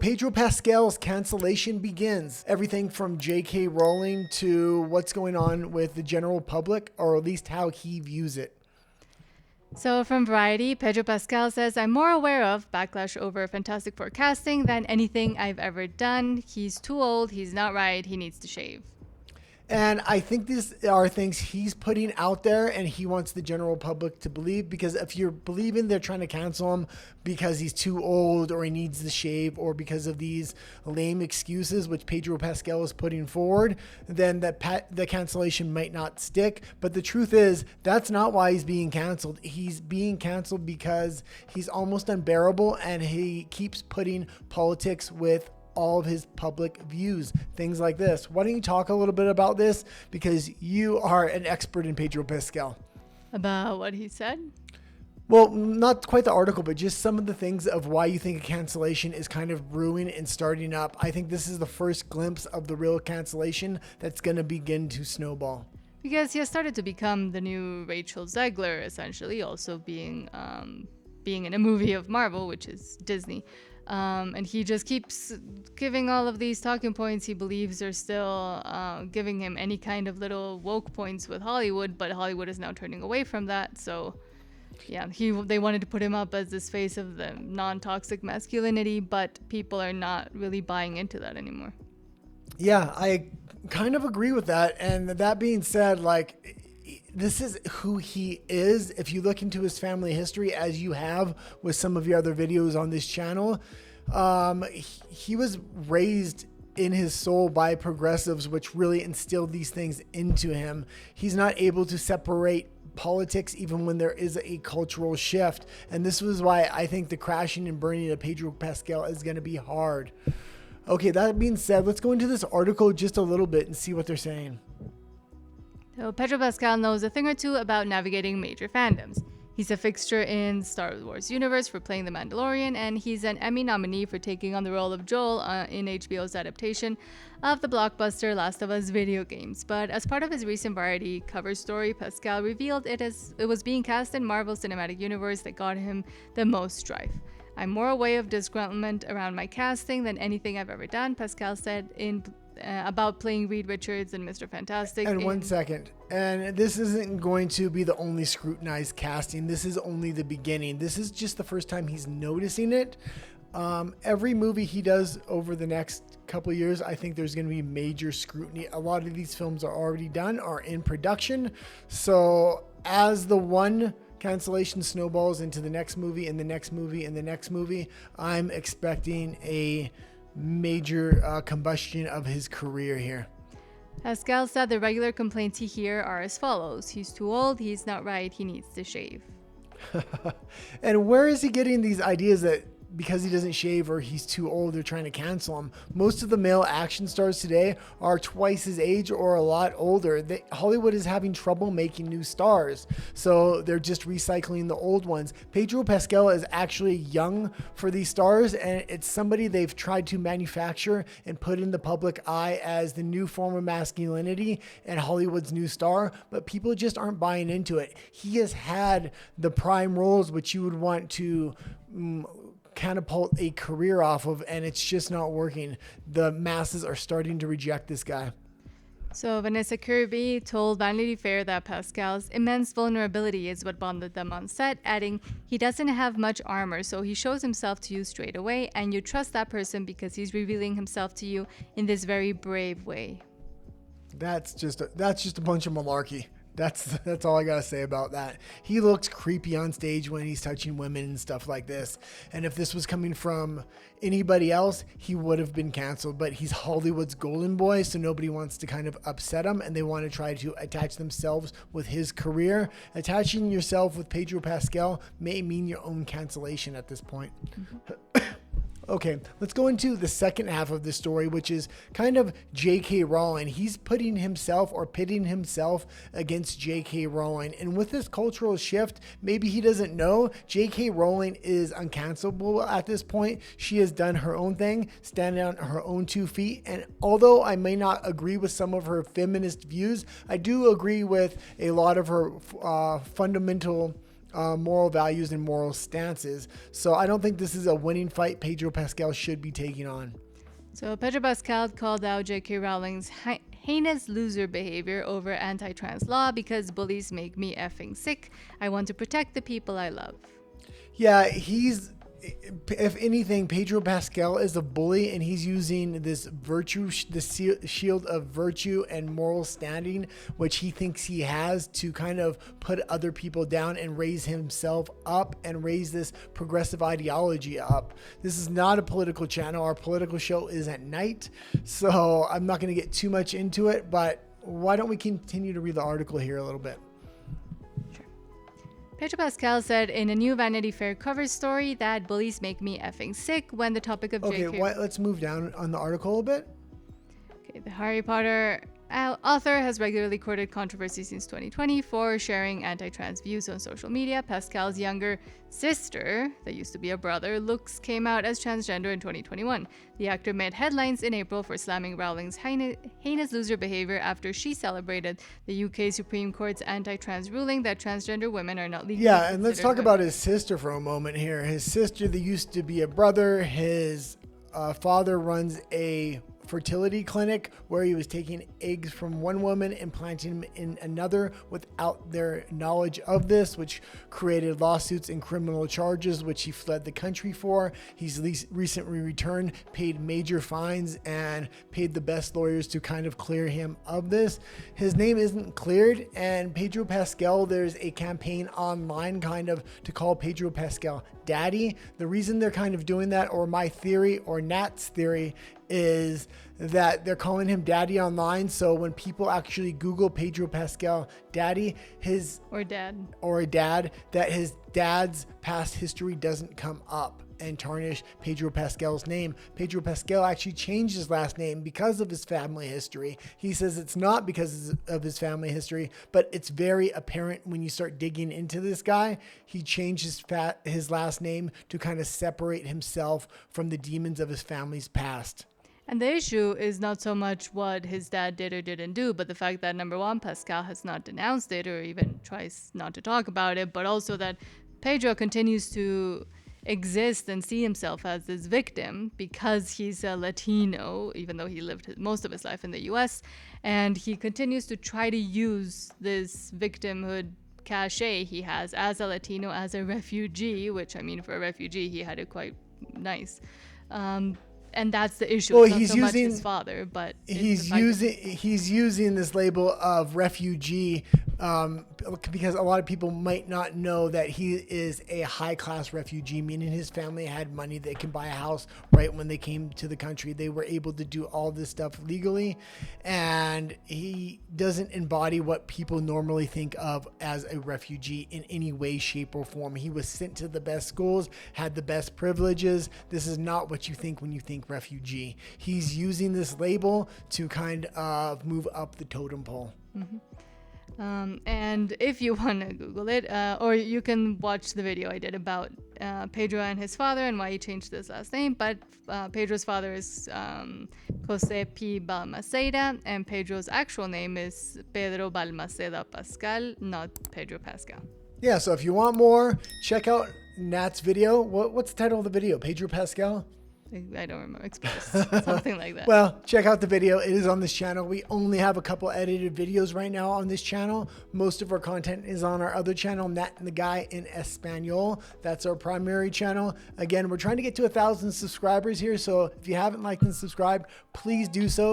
Pedro Pascal's cancellation begins. Everything from J.K. Rowling to what's going on with the general public, or at least how he views it. So from Variety, Pedro Pascal says, I'm more aware of backlash over Fantastic Four casting than anything I've ever done. He's too old. He's not right. He needs to shave. And I think these are things he's putting out there and he wants the general public to believe, because if you're believing they're trying to cancel him because he's too old or he needs the shave or because of these lame excuses which Pedro Pascal is putting forward, then the cancellation might not stick. But the truth is that's not why he's being canceled. He's being canceled because he's almost unbearable and he keeps putting politics with all of his public views, things like this. Why don't you talk a little bit about this, because you are an expert in Pedro Pascal. About what he said? Well, not quite the article, but just some of the things of why you think a cancellation is kind of brewing and starting up. I think this is the first glimpse of the real cancellation that's going to begin to snowball. Because he has started to become the new Rachel Zegler, essentially, also being in a movie of Marvel, which is Disney. And he just keeps giving all of these talking points he believes are still giving him any kind of little woke points with Hollywood, but Hollywood is now turning away from that. So, yeah, they wanted to put him up as this face of the non-toxic masculinity, but people are not really buying into that anymore. Yeah, I kind of agree with that. And that being said, like, this is who he is. If you look into his family history, as you have with some of your other videos on this channel, he was raised in his soul by progressives, which really instilled these things into him. He's not able to separate politics even when there is a cultural shift. And this was why I think the crashing and burning of Pedro Pascal is going to be hard. Okay, that being said, let's go into this article just a little bit and see what they're saying. So Pedro Pascal knows a thing or two about navigating major fandoms. He's a fixture in Star Wars universe for playing the Mandalorian, and he's an Emmy nominee for taking on the role of Joel in HBO's adaptation of the blockbuster Last of Us video games. But as part of his recent Variety cover story, Pascal revealed it was being cast in Marvel's cinematic universe that got him the most strife. I'm more aware of disgruntlement around my casting than anything I've ever done, Pascal said about playing Reed Richards and Mr. Fantastic. And 1 second. And this isn't going to be the only scrutinized casting. This is only the beginning. This is just the first time he's noticing it. Every movie he does over the next couple of years, I think there's going to be major scrutiny. A lot of these films are already done, are in production. So as the one cancellation snowballs into the next movie and the next movie and the next movie, I'm expecting a major combustion of his career here. Pascal said the regular complaints he hears are as follows. He's too old, he's not right, he needs to shave. And where is he getting these ideas that because he doesn't shave or he's too old, they're trying to cancel him? Most of the male action stars today are twice his age or a lot older. Hollywood is having trouble making new stars, so they're just recycling the old ones. Pedro Pascal is actually young for these stars, and it's somebody they've tried to manufacture and put in the public eye as the new form of masculinity and Hollywood's new star, but people just aren't buying into it. He has had the prime roles which you would want to catapult a career off of, and it's just not working. The masses are starting to reject this guy. So Vanessa Kirby told Vanity Fair that Pascal's immense vulnerability is what bonded them on set, adding, he doesn't have much armor, so he shows himself to you straight away, and you trust that person because he's revealing himself to you in this very brave way. That's just a bunch of malarkey. That's all I gotta say about that. He looks creepy on stage when he's touching women and stuff like this. And if this was coming from anybody else, he would have been canceled. But he's Hollywood's golden boy, so nobody wants to kind of upset him, and they want to try to attach themselves with his career. Attaching yourself with Pedro Pascal may mean your own cancellation at this point. Mm-hmm. Okay, let's go into the second half of the story, which is kind of J.K. Rowling. He's putting himself or pitting himself against J.K. Rowling. And with this cultural shift, maybe he doesn't know, J.K. Rowling is uncancelable at this point. She has done her own thing, standing on her own 2 feet. And although I may not agree with some of her feminist views, I do agree with a lot of her fundamental moral values and moral stances. So I don't think this is a winning fight Pedro Pascal should be taking on. So Pedro Pascal called out J.K. Rowling's heinous loser behavior over anti-trans law because bullies make me effing sick. I want to protect the people I love. Yeah, if anything, Pedro Pascal is a bully, and he's using this virtue, the shield of virtue and moral standing, which he thinks he has, to kind of put other people down and raise himself up and raise this progressive ideology up. This is not a political channel. Our political show is at night, so I'm not going to get too much into it, but why don't we continue to read the article here a little bit? Pedro Pascal said in a new Vanity Fair cover story that bullies make me effing sick when the topic of Okay, J.K. let's move down on the article a bit. Okay, the Harry Potter author has regularly courted controversy since 2020 for sharing anti-trans views on social media. Pascal's younger sister, that used to be a brother, came out as transgender in 2021. The actor made headlines in April for slamming Rowling's heinous loser behavior after she celebrated the UK Supreme Court's anti-trans ruling that transgender women are not legally Yeah, and let's talk women. about his sister for a moment here. His sister that used to be a brother, his father runs a fertility clinic where he was taking eggs from one woman and planting them in another without their knowledge of this, which created lawsuits and criminal charges, which he fled the country for. He's recently returned, paid major fines, and paid the best lawyers to kind of clear him of this. His name isn't cleared, and Pedro Pascal, there's a campaign online kind of to call Pedro Pascal daddy. The reason they're kind of doing that, or my theory, or Nat's theory, is that they're calling him daddy online. So when people actually Google Pedro Pascal daddy, or dad, that his dad's past history doesn't come up and tarnish Pedro Pascal's name. Pedro Pascal actually changed his last name because of his family history. He says it's not because of his family history, but it's very apparent when you start digging into this guy. He changed his last name to kind of separate himself from the demons of his family's past. And the issue is not so much what his dad did or didn't do, but the fact that, number one, Pascal has not denounced it or even tries not to talk about it, but also that Pedro continues to exist and see himself as this victim because he's a Latino, even though he lived most of his life in the US, and he continues to try to use this victimhood cachet he has as a Latino, as a refugee, which, I mean, for a refugee, he had it quite nice. And that's the issue. Well, it's not he's so using much his father, but he's using this label of refugee because a lot of people might not know that he is a high-class refugee, meaning his family had money. They can buy a house right when they came to the country. They were able to do all this stuff legally, and he doesn't embody what people normally think of as a refugee in any way, shape, or form. He was sent to the best schools, had the best privileges. This is not what you think when you think refugee. He's using this label to kind of move up the totem pole. Mm-hmm. And if you want to Google it, or you can watch the video I did about Pedro and his father and why he changed his last name. But Pedro's father is Jose P. Balmaceda, and Pedro's actual name is Pedro Balmaceda Pascal, not Pedro Pascal. Yeah, so if you want more, check out Nat's video. What's the title of the video? Pedro Pascal? I don't remember. Exposed. Something like that. Well, check out the video. It is on this channel. We only have a couple edited videos right now on this channel. Most of our content is on our other channel, Nat and The Guy in Español. That's our primary channel. Again, we're trying to get to 1,000 subscribers here. So if you haven't liked and subscribed, please do so.